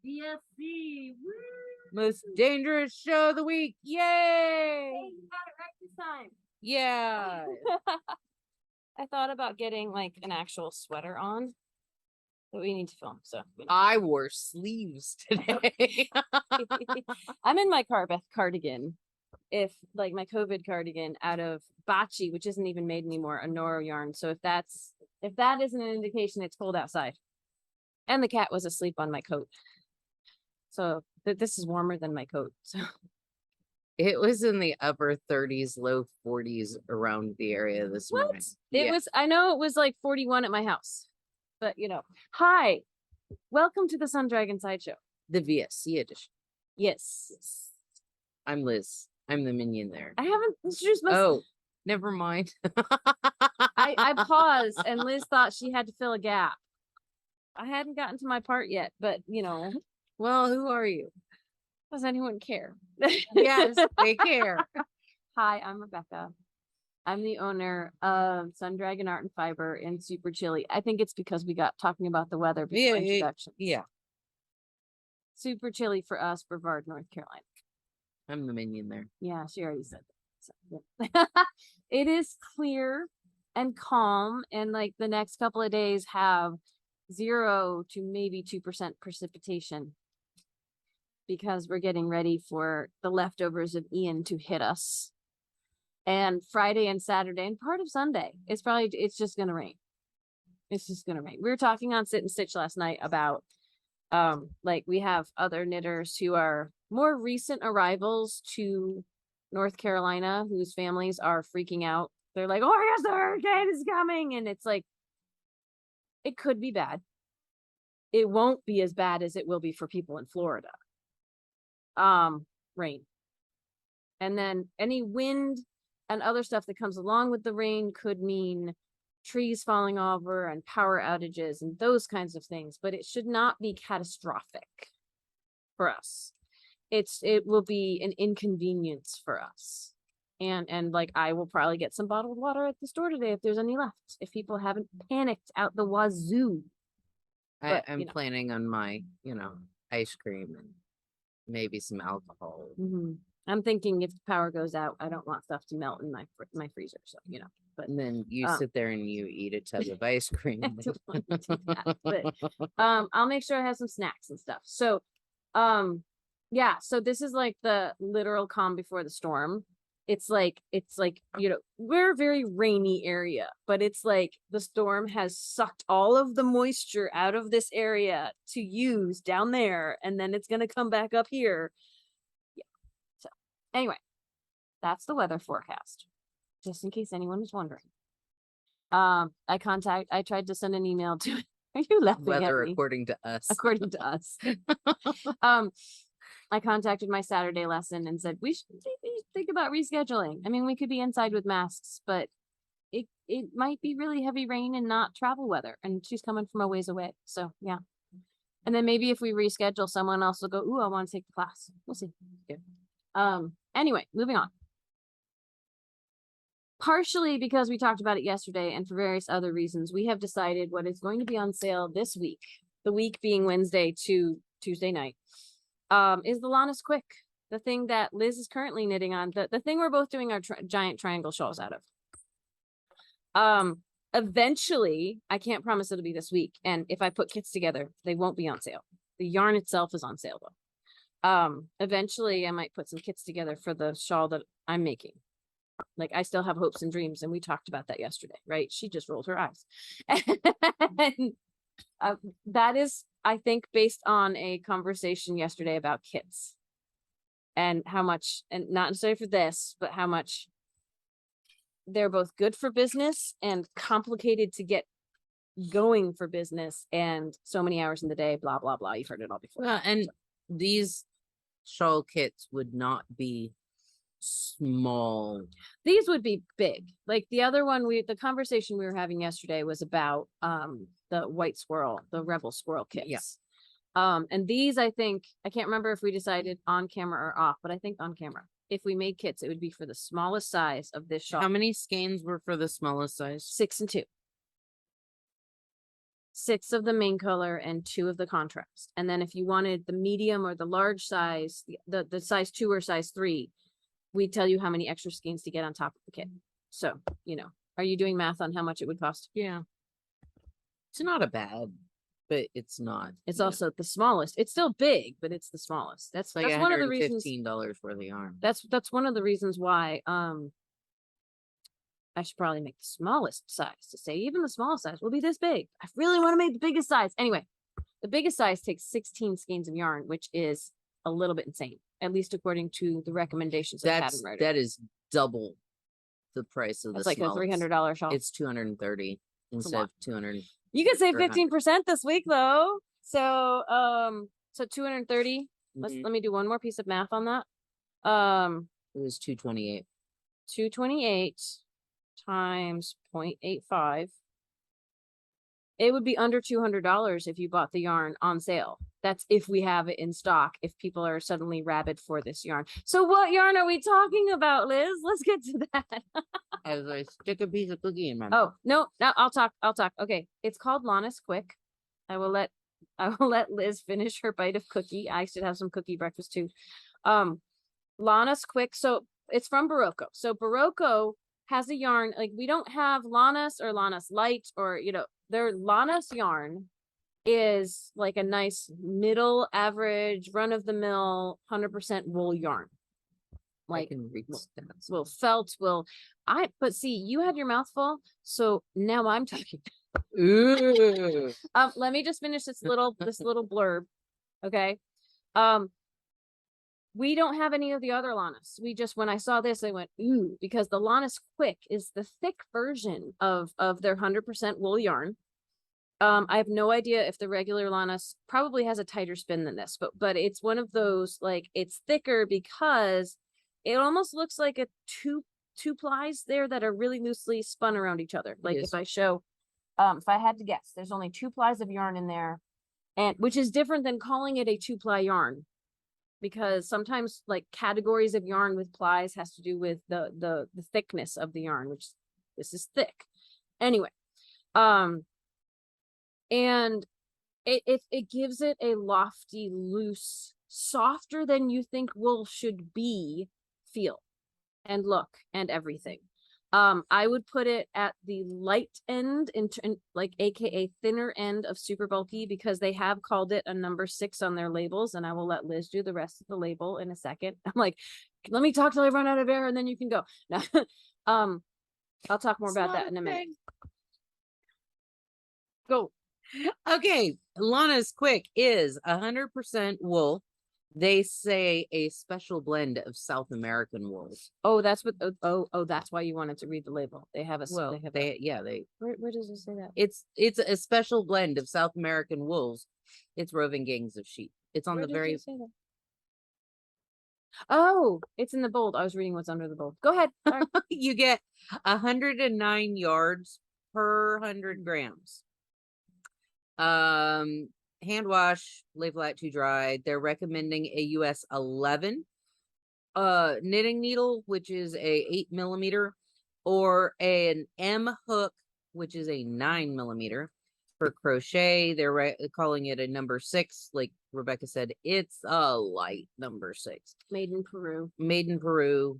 VSC. Woo! Most dangerous show of the week. Yay! Hey, you got it right this time. Yeah. I thought about getting like an actual sweater on, but we need to film. So I wore sleeves today. I'm in my cardigan. If like my COVID cardigan out of Bachi, which isn't even made anymore, a Noro yarn. So if that isn't an indication, it's cold outside. And the cat was asleep on my coat. So this is warmer than my coat. So It was in the upper 30s, low 40s around the area this morning. I know it was like 41 at my house. But hi. Welcome to the Sun Dragon Sideshow. The VSC edition. Yes. I'm Liz. I'm the minion there. I haven't introduced myself. Oh, never mind. I paused and Liz thought she had to fill a gap. I hadn't gotten to my part yet, but Well, who are you? Does anyone care? Yes, they care. Hi, I'm Rebecca. I'm the owner of Sun Dragon Art and Fiber in Super Chilly. I think it's because we got talking about the weather before introduction. Yeah. Super chilly for us, Brevard, North Carolina. I'm the minion there. Yeah, she already said that. So, yeah. It is clear and calm, and like the next couple of days have 0 to maybe 2% precipitation because we're getting ready for the leftovers of Ian to hit us. And Friday and Saturday and part of Sunday, it's just gonna rain. It's just gonna rain. We were talking on Sit and Stitch last night about like we have other knitters who are more recent arrivals to North Carolina whose families are freaking out. They're like, oh, I guess the hurricane is coming. And it's like, it could be bad. It won't be as bad as it will be for people in Florida. Rain. And then any wind and other stuff that comes along with the rain could mean trees falling over and power outages and those kinds of things, but it should not be catastrophic for us. It will be an inconvenience for us. And like I will probably get some bottled water at the store today if there's any left, if people haven't panicked out the wazoo. I'm planning on my, ice cream and maybe some alcohol. Mm-hmm. I'm thinking if the power goes out, I don't want stuff to melt in my freezer. So, but and then you sit there and you eat a tub of ice cream. I don't want to do that, but I'll make sure I have some snacks and stuff. So, yeah, so this is like the literal calm before the storm. It's like, we're a very rainy area, but it's like the storm has sucked all of the moisture out of this area to use down there, and then it's going to come back up here. Yeah. So anyway, that's the weather forecast, just in case anyone was wondering. I tried to send an email to, are you laughing weather at me? According to us. According to us. I contacted my Saturday lesson and said, we should think about rescheduling. I mean, we could be inside with masks, but it might be really heavy rain and not travel weather. And she's coming from a ways away. So yeah. And then maybe if we reschedule, someone else will go, ooh, I want to take the class. We'll see. Yeah. Anyway, moving on. Partially because we talked about it yesterday and for various other reasons, we have decided what is going to be on sale this week, the week being Wednesday to Tuesday night, is the Lanas Quick, the thing that Liz is currently knitting on, the thing we're both doing our giant triangle shawls out of. Eventually, I can't promise it'll be this week, and if I put kits together, they won't be on sale. The yarn itself is on sale though. Eventually I might put some kits together for the shawl that I'm making. Like I still have hopes and dreams, and we talked about that yesterday, right? She just rolled her eyes. And that is, I think, based on a conversation yesterday about kits and how much, and not necessarily for this, but how much they're both good for business and complicated to get going for business, and so many hours in the day, blah, blah, blah. You've heard it all before. Well, and these shawl kits would not be small. These would be big. Like the other one, the conversation we were having yesterday was about the white squirrel, the rebel squirrel kits. Yeah. And these, I think, I can't remember if we decided on camera or off, but I think on camera. If we made kits, it would be for the smallest size of this shawl. How many skeins were for the smallest size? 6 and 2. 6 of the main color and 2 of the contrast. And then if you wanted the medium or the large size, the size 2 or size 3, we tell you how many extra skeins to get on top of the kit. So, you know, are you doing math on how much it would cost? Yeah. It's not a bad, but it's not. It's also the smallest. It's still big, but it's the smallest. That's like one of the reasons. $115 worth of yarn. That's one of the reasons why I should probably make the smallest size to say even the smallest size will be this big. I really want to make the biggest size. Anyway, the biggest size takes 16 skeins of yarn, which is a little bit insane, at least according to the recommendations of Pattern Writer. That is double the price of the smallest. Like a $300 shawl. It's $230 instead of $200. You could save 15% this week though. So so 230. Let me do one more piece of math on that. It was 228. 228 times 0.85. It would be under $200 if you bought the yarn on sale. That's if we have it in stock, if people are suddenly rabid for this yarn. So what yarn are we talking about, Liz? Let's get to that. As I stick a piece of cookie in my mouth. Oh, no, I'll talk. Okay. It's called Lanas Quick. I will let Liz finish her bite of cookie. I should have some cookie breakfast too. Lanas Quick. So it's from Berroco. So Berroco has a yarn, like we don't have Lanas or Lanas Light or, you know, their Lanas yarn is like a nice middle average run of the mill 100% wool yarn. Like will felt will but see, you had your mouth full, so now I'm talking. Ooh. Let me just finish this little blurb. Okay. We don't have any of the other Lanas. We just, when I saw this, I went, ooh, because the Lanas Quick is the thick version of their 100% wool yarn. I have no idea if the regular Lanas probably has a tighter spin than this, but it's one of those, like, it's thicker because it almost looks like a two plies there that are really loosely spun around each other. Like if I show, if I had to guess, there's only 2 plies of yarn in there, and which is different than calling it a 2-ply yarn. Because sometimes like categories of yarn with plies has to do with the thickness of the yarn, which this is thick. Anyway, and it gives it a lofty, loose, softer than you think wool should be feel and look and everything. I would put it at the light end in like AKA thinner end of super bulky, because they have called it a number 6 on their labels, and I will let Liz do the rest of the label in a second. I'm like, let me talk till I run out of air and then you can go. No, I'll talk more about that in a minute. Go. Okay, Lanas Quick is 100% wool. They say a special blend of South American wools. Oh, that's what. Oh, that's why you wanted to read the label. They have a. Well, they Where does it say that? It's a special blend of South American wools. It's roving gangs of sheep. It's on the very. Say that? Oh, it's in the bold. I was reading what's under the bold. Go ahead. You get 109 yards per 100 grams. Hand wash, lay flat to dry. They're recommending a US 11 knitting needle, which is a 8mm, or an M hook, which is a 9mm. For crochet, they're calling it a number 6. Like Rebecca said, it's a light number 6. Made in Peru. Made in Peru.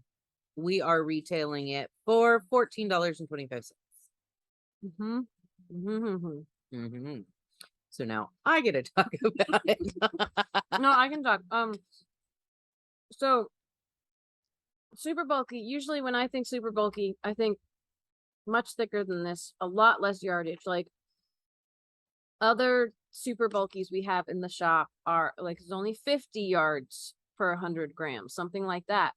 We are retailing it for $14.25. So now I get to talk about it. No, I can talk. So super bulky. Usually when I think super bulky, I think much thicker than this, a lot less yardage. Like other super bulkies we have in the shop are like, there's only 50 yards per 100 grams, something like that.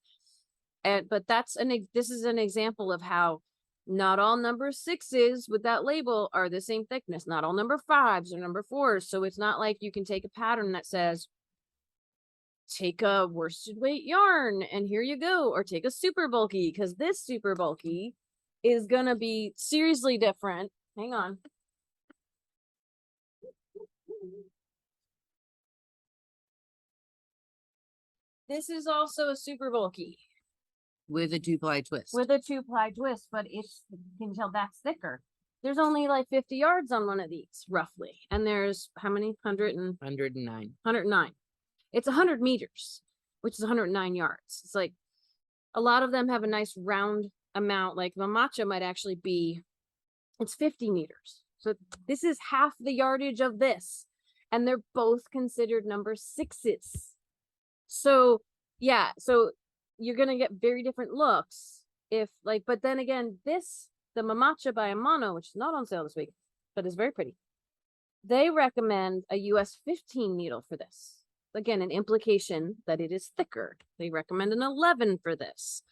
But this is an example of how not all number 6s with that label are the same thickness. Not all number 5s or number 4s. So it's not like you can take a pattern that says, take a worsted weight yarn and here you go, or take a super bulky, because this super bulky is going to be seriously different. Hang on. This is also a super bulky. With a 2-ply twist. With a 2-ply twist, but you can tell that's thicker. there's only like 50 yards on one of these roughly. And there's how many? 109. 109. It's 100 meters, which is 109 yards. It's like a lot of them have a nice round amount. Like Mamacha might actually be, it's 50 meters. So this is half the yardage of this. And they're both considered number 6s. So yeah, so you're going to get very different looks if like, but then again, the Mamacha by Amano, which is not on sale this week, but is very pretty. They recommend a US 15 needle for this. Again, an implication that it is thicker. They recommend an 11 for this.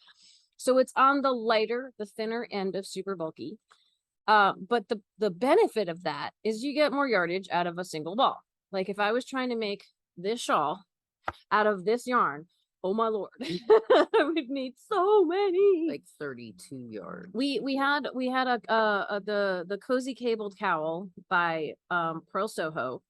So it's on the lighter, the thinner end of super bulky. But the benefit of that is you get more yardage out of a single ball. Like if I was trying to make this shawl out of this yarn, oh my lord, I would need so many. Like 32 yards. We had the cozy cabled cowl by Pearl Soho.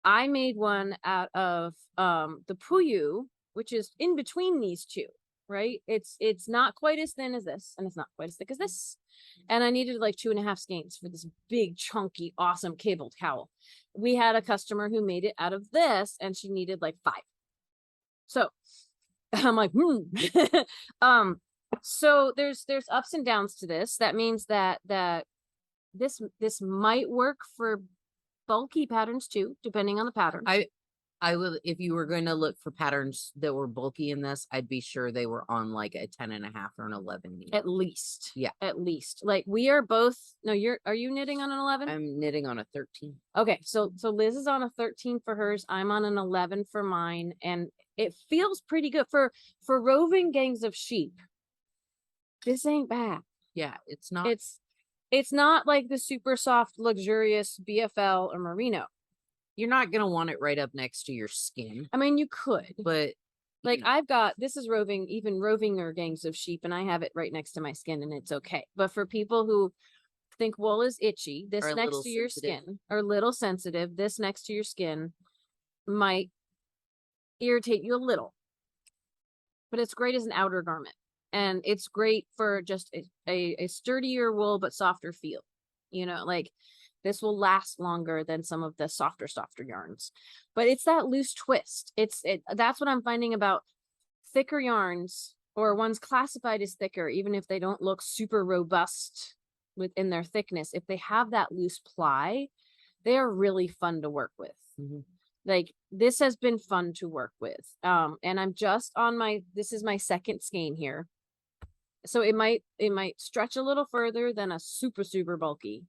I made one out of the Puyu, which is in between these two, right? It's not quite as thin as this, and it's not quite as thick as this. And I needed like 2.5 skeins for this big, chunky, awesome cabled cowl. We had a customer who made it out of this, and she needed like 5. So I'm like, so there's ups and downs to this. That means that this might work for bulky patterns too, depending on the pattern. I will, if you were going to look for patterns that were bulky in this, I'd be sure they were on like a 10.5 or an 11 needle. At least. Yeah. At least. Like we are both, no, are you knitting on an 11? I'm knitting on a 13. Okay. So Liz is on a 13 for hers. I'm on an 11 for mine. And it feels pretty good for roving gangs of sheep. This ain't bad. Yeah. It's not. It's not like the super soft, luxurious BFL or merino. You're not going to want it right up next to your skin. I mean, you could. But like this is rovinger gangs of sheep, and I have it right next to my skin, and it's okay. But for people who think wool is itchy, this next to your skin, or a little sensitive, this next to your skin might irritate you a little. But it's great as an outer garment. And it's great for just a sturdier wool, but softer feel. You know, like this will last longer than some of the softer yarns. But it's that loose twist. That's what I'm finding about thicker yarns, or ones classified as thicker, even if they don't look super robust within their thickness. If they have that loose ply, they are really fun to work with. Mm-hmm. Like this has been fun to work with. And I'm just on this is my second skein here. So it might stretch a little further than a super bulky,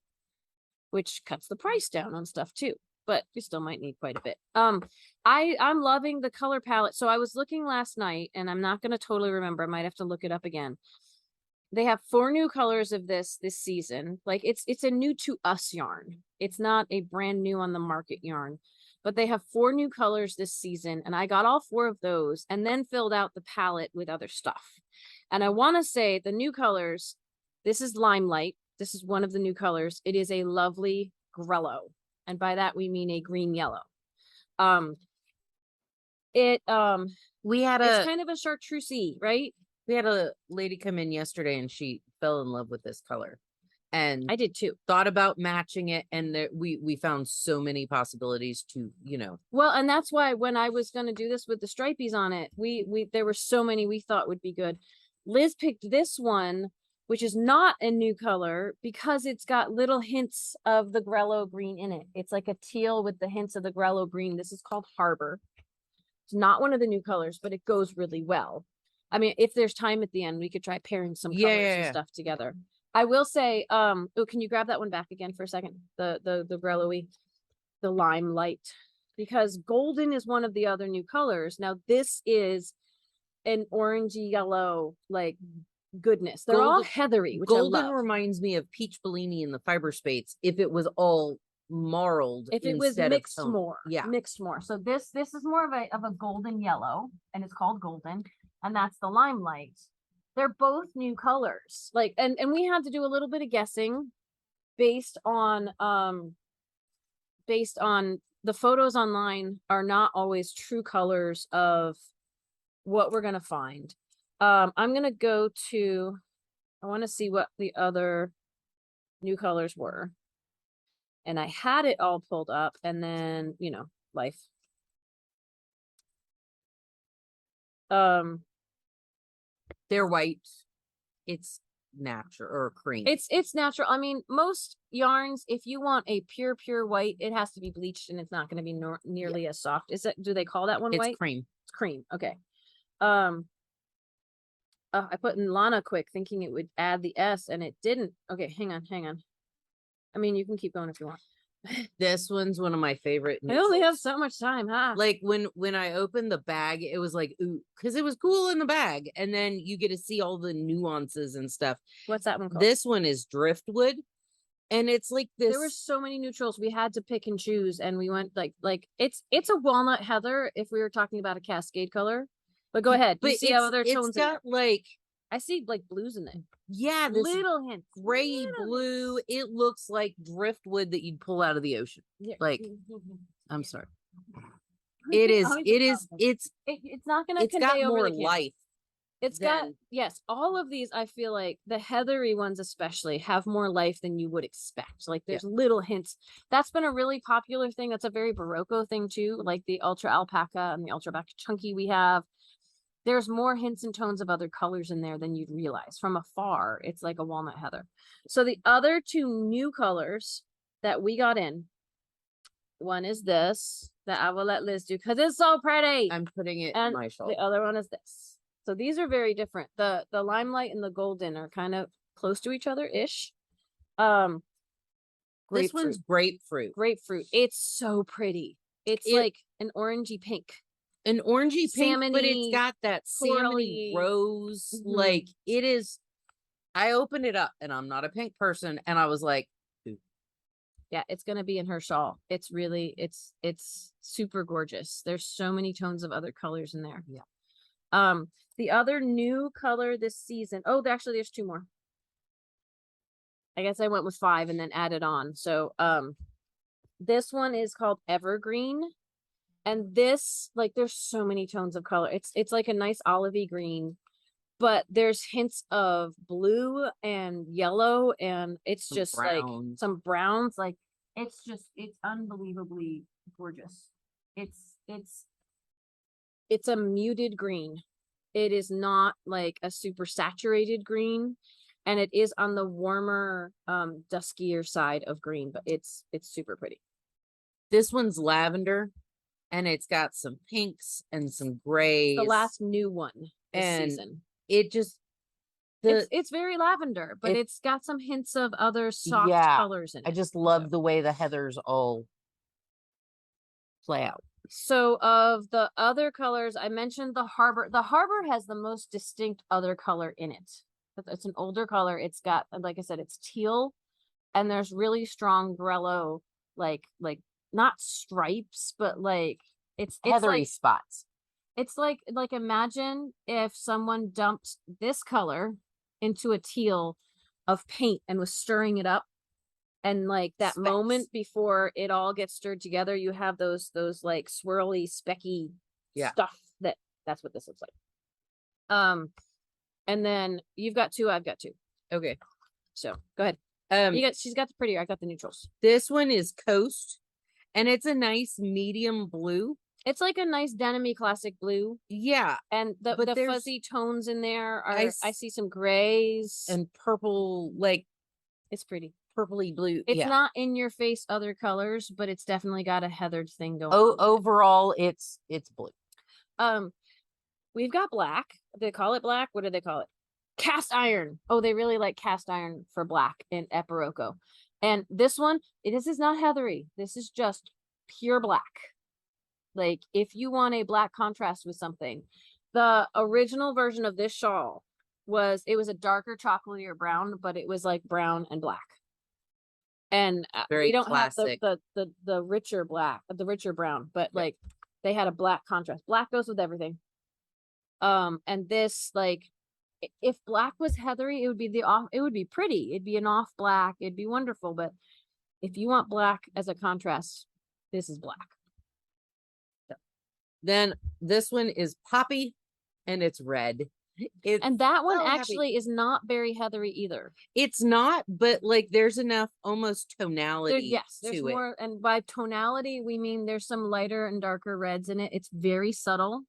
which cuts the price down on stuff too, but you still might need quite a bit. I'm loving the color palette. So I was looking last night, and I'm not going to totally remember. I might have to look it up again. They have 4 new colors of this season. Like it's a new to us yarn. It's not a brand new on the market yarn, but they have 4 new colors this season. And I got all 4 of those and then filled out the palette with other stuff. And I want to say the new colors, this is Limelight. This is one of the new colors. It is a lovely grello. And by that, we mean a green yellow. It's kind of a chartreusey, right? We had a lady come in yesterday and she fell in love with this color. And I did too. Thought about matching it, and we found so many possibilities to, Well, and that's why when I was going to do this with the stripies on it, there were so many we thought would be good. Liz picked this one, which is not a new color, because it's got little hints of the grello green in it. It's like a teal with the hints of the grello green. This is called Harbor. It's not one of the new colors, but it goes really well. I mean, if there's time at the end, we could try pairing some colors and stuff together. I will say, can you grab that one back again for a second? The grello-y, the Limelight, because golden is one of the other new colors. Now this is an orangey yellow, like goodness. They're all heathery, which golden I love. Reminds me of Peach Bellini in the fiber spates if it was all marled, if it was mixed more. Yeah, mixed more. So this is more of a golden yellow, and it's called golden, and that's the Limelight. They're both new colors. Like, and we had to do a little bit of guessing based on the photos online are not always true colors of what we're going to find. I'm going to go to, I want to see what the other new colors were. And I had it all pulled up, and then, you know, life. They're white. It's natural or cream. It's natural. I mean, most yarns, if you want a pure white, it has to be bleached, and it's not going to be nearly as soft. Is it? Do they call that one it's white? cream. It's cream. Okay. I put in Lana quick, thinking it would add the S, and it didn't. Okay, hang on. I mean, you can keep going if you want. This one's one of my favorite. I only have so much time, huh? Like when I opened the bag, it was like, ooh, because it was cool in the bag, and then you get to see all the nuances and stuff. What's that one called? This one is driftwood, and it's like this. There were so many neutrals we had to pick and choose, and we went like it's a walnut heather if we were talking about a cascade color. But go ahead. But you see how other tones it's got like, I see like blues in it. yeah, this Little hints. gray little blue. hints. It looks like driftwood that you'd pull out of the ocean. Yeah. Like, I'm sorry. It is. It's not gonna It's convey got over more the camera. life. It's got, yes, all of these, I feel like the heathery ones especially have more life than you would expect. Like there's little hints. That's been a really popular thing. That's a very Berroco thing too, like the ultra alpaca and the ultra chunky we have. There's more hints and tones of other colors in there than you'd realize. From afar, it's like a walnut heather. So the other two new colors that we got in, one is this, that I will let Liz do because it's so pretty. I'm putting it and in my shawl. the other one is this. So these are very different. The limelight and the golden are kind of close to each other ish. This one's grapefruit. Grapefruit. It's so pretty. It's like an orangey pink. An orangey pink, but it's got that corally salmony rose. Like it is. I opened it up, and I'm not a pink person, and I was like, ooh. Yeah, it's gonna be in her shawl. It's really, it's super gorgeous. There's so many tones of other colors in there. Yeah. The other new color this season. Oh, actually, there's two more. I guess I went with 5 and then added on. So, this one is called Evergreen. And this, like, there's so many tones of color. It's like a nice olivey green, but there's hints of blue and yellow, and it's Some just browns. like some browns. Like it's unbelievably gorgeous. It's a muted green. It is not like a super saturated green, and it is on the warmer, duskier side of green, but it's super pretty. This one's lavender, and it's got some pinks and some grays. The last new one this season. It just it's very lavender, but it's got some hints of other soft colors in it. I just love the way the heathers all play out. So of the other colors, I mentioned the harbor. The harbor has the most distinct other color in it. It's an older color. It's got, like I said, it's teal, and there's really strong grello, like not stripes, but like it's heathery like, spots. It's like imagine if someone dumped this color into a teal of paint and was stirring it up. And like that moment before it all gets stirred together, you have those like swirly, specky stuff. That's what this looks like. And then you've got 2, I've got 2. Okay. So go ahead. She's got the prettier. I got the neutrals. This one is Coast, and it's a nice medium blue. It's like a nice denim-y classic blue. Yeah. And the fuzzy tones in there are, I see some grays and purple, like it's pretty. Purpley blue. It's not in your face other colors, but it's definitely got a heathered thing going on. Overall, it's blue. We've got black. They call it black. What do they call it? Cast iron. Oh, they really like cast iron for black in Berroco. And this one, this is not heathery. This is just pure black. Like if you want a black contrast with something, the original version of this shawl was a darker chocolatey or brown, but it was like brown and black. And we don't classic. Have the richer black, the richer brown, but like they had a black contrast. Black goes with everything. And this, like, if black was heathery, it would be pretty. It'd be an off black. It'd be wonderful. But if you want black as a contrast, this is black. So. Then this one is poppy, and it's red. It's And that one so happy. actually is not very heathery either. It's not, but like there's enough almost tonality Yes, there's to it. more, and by tonality we mean there's some lighter and darker reds in it. It's very subtle.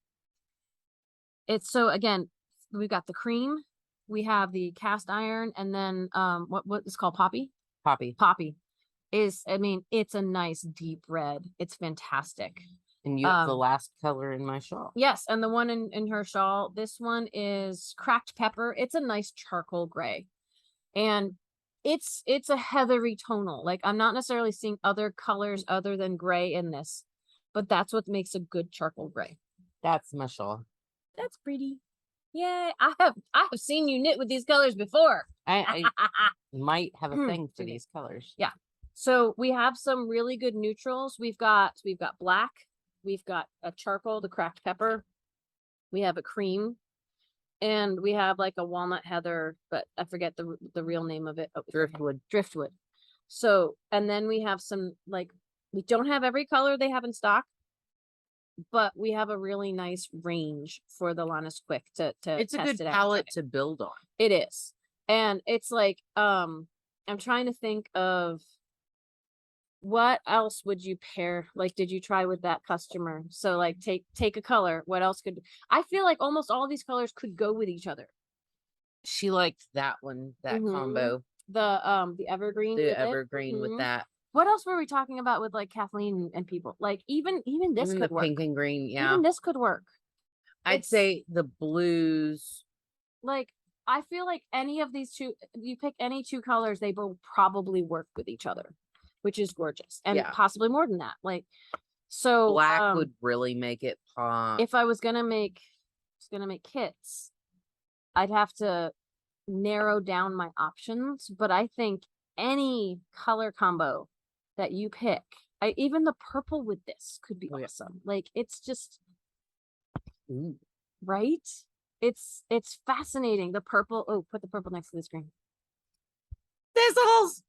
It's so again, we've got the cream, we have the cast iron, and then what is called poppy? Poppy. Poppy is, I mean, it's a nice deep red. It's fantastic. And you have the last color in my shawl. Yes, and the one in her shawl, this one is cracked pepper. It's a nice charcoal gray. And it's a heathery tonal. Like, I'm not necessarily seeing other colors other than gray in this, but that's what makes a good charcoal gray. That's my shawl. That's pretty. Yeah, I have seen you knit with these colors before. I might have a thing for these colors. Yeah. So we have some really good neutrals. We've got black, we've got a charcoal, the cracked pepper, we have a cream, and we have like a walnut heather, but I forget the real name of it. Oh, driftwood. So, and then we have some, like, we don't have every color they have in stock, but we have a really nice range for the Lanas Quick to it's a test good it out. palette to build on. It is. And it's like, I'm trying to think of what else would you pair? Like, did you try with that customer? So like take a color. What else could, I feel like almost all these colors could go with each other. She liked that one, that combo. The evergreen. The evergreen with that. What else were we talking about with like Kathleen and people? Like even this could work. Pink and green, yeah. Even this could work. I'd say the blues. Like, I feel like any of these two, you pick any two colors, they will probably work with each other, which is gorgeous. And possibly more than that. Like, so black would really make it pop. If I was gonna make kits, I'd have to narrow down my options, but I think any color combo that you pick, even the purple with this could be awesome. Like, it's just right. It's fascinating. The purple. Oh, put the purple next to the screen. Thistles.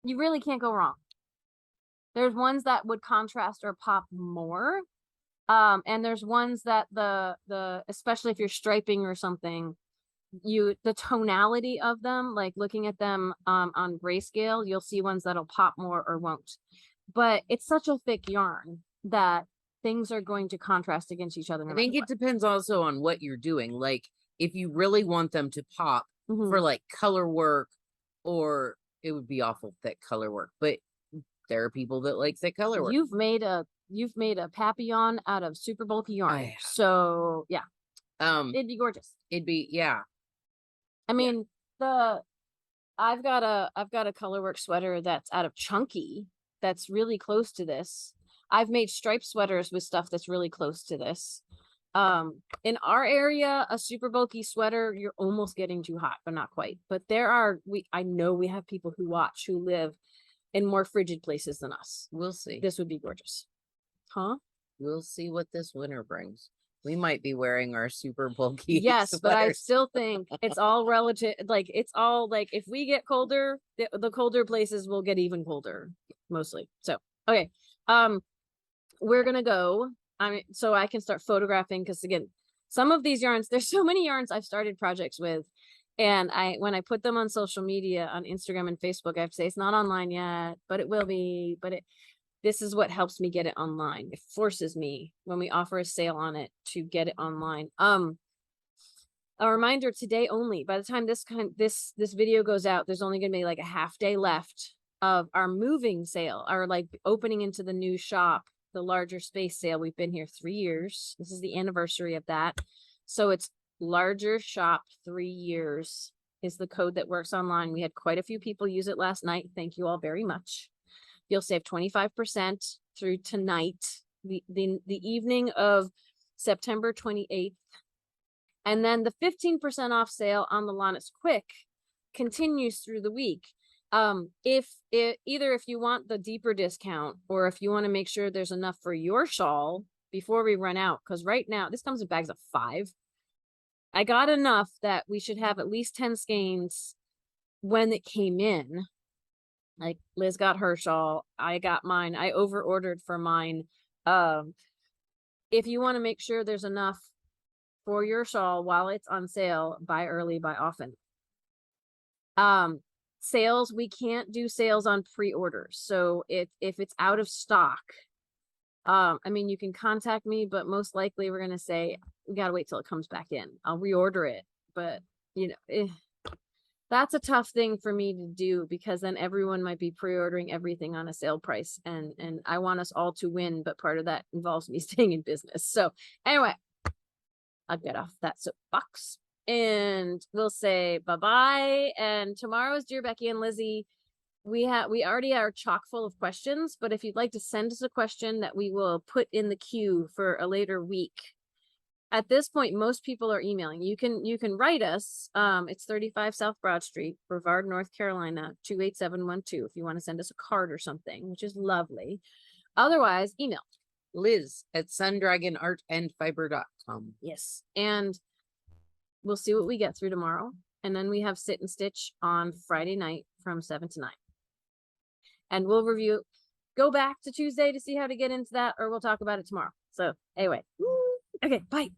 You really can't go wrong. There's ones that would contrast or pop more. And there's ones that the especially if you're striping or something, the tonality of them, like looking at them on grayscale, you'll see ones that'll pop more or won't. But it's such a thick yarn that things are going to contrast against each other. I think it depends also on what you're doing. Like, if you really want them to pop for like color work, or it would be awful thick color work, but there are people that like thick color work. You've made a papillon out of super bulky yarn. So yeah. It'd be gorgeous. It'd be, yeah. I mean, I've got a colorwork sweater that's out of chunky that's really close to this. I've made striped sweaters with stuff that's really close to this. In our area, a super bulky sweater, you're almost getting too hot, but not quite. But I know we have people who watch who live in more frigid places than us. We'll see. This would be gorgeous. Huh? We'll see what this winter brings. We might be wearing our super bulky sweaters. But I still think it's all relative. Like, it's all like, if we get colder, the colder places will get even colder, mostly. So, okay. We're gonna go. So I can start photographing, because again, some of these yarns, there's so many yarns I've started projects with, and when I put them on social media, on Instagram and Facebook, I have to say it's not online yet, but it will be. But this is what helps me get it online. It forces me, when we offer a sale on it, to get it online. A reminder, today only, by the time this video goes out, there's only gonna be like a half day left of our moving sale, our like opening into the new shop, the larger space sale. We've been here 3 years. This is the anniversary of that. So it's larger shop 3 years is the code that works online. We had quite a few people use it last night. Thank you all very much. You'll save 25% through tonight, the evening of September 28th. And then the 15% off sale on the Lanas Quick continues through the week. Either if you want the deeper discount, or if you want to make sure there's enough for your shawl before we run out, because right now this comes in bags of 5. I got enough that we should have at least 10 skeins when it came in. Like, Liz got her shawl, I got mine. I over ordered for mine. If you want to make sure there's enough for your shawl while it's on sale. Buy early, buy often. Sales, we can't do sales on pre-orders. So if it's out of stock, I mean, you can contact me, but most likely we're gonna say we gotta wait till it comes back in. I'll reorder it, but you know, that's a tough thing for me to do because then everyone might be pre-ordering everything on a sale price, and I want us all to win, but part of that involves me staying in business. So anyway, I'll get off that soapbox and we'll say bye-bye. And tomorrow is Dear Becky and Lizzy. We already are chock full of questions, but if you'd like to send us a question that we will put in the queue for a later week. At this point, most people are emailing. You can write us. It's 35 South Broad Street, Brevard, North Carolina, 28712 if you want to send us a card or something, which is lovely. Otherwise, email Liz@sundragonartandfiber.com. Yes. And we'll see what we get through tomorrow. And then we have Sit and Stitch on Friday night from 7 to 9. And we'll review, go back to Tuesday to see how to get into that, or we'll talk about it tomorrow. So anyway, okay, bye.